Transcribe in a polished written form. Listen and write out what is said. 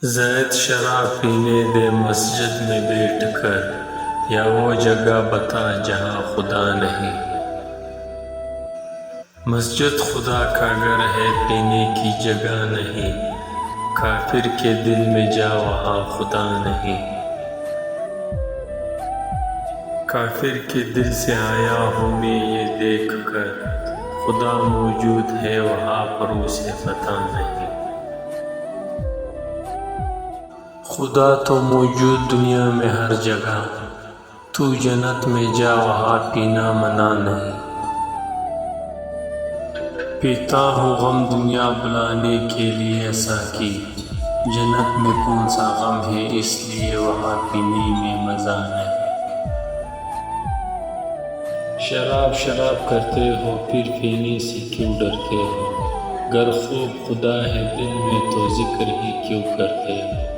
ज़ैद शराब पीने दे मस्जिद में बैठ कर, या वो जगह बता जहाँ खुदा नहीं। मस्जिद खुदा का घर है, पीने की जगह नहीं। काफिर के दिल में जा वहाँ खुदा नहीं। काफिर के दिल से आया हूँ मैं ये देख कर, खुदा मौजूद है वहाँ पर उसे पता नहीं। खुदा तो मौजूद दुनिया में हर जगह, तू जन्नत में जा वहाँ पीना मना नहीं। पीता हूँ गम दुनिया बुलाने के लिए साकी, जन्नत में कौन सा गम है इसलिए वहाँ पीने में मज़ा नहीं। शराब शराब करते हो फिर पीने से क्यों डरते हो, गर खूब खुदा है दिल में तो जिक्र ही क्यों करते हो।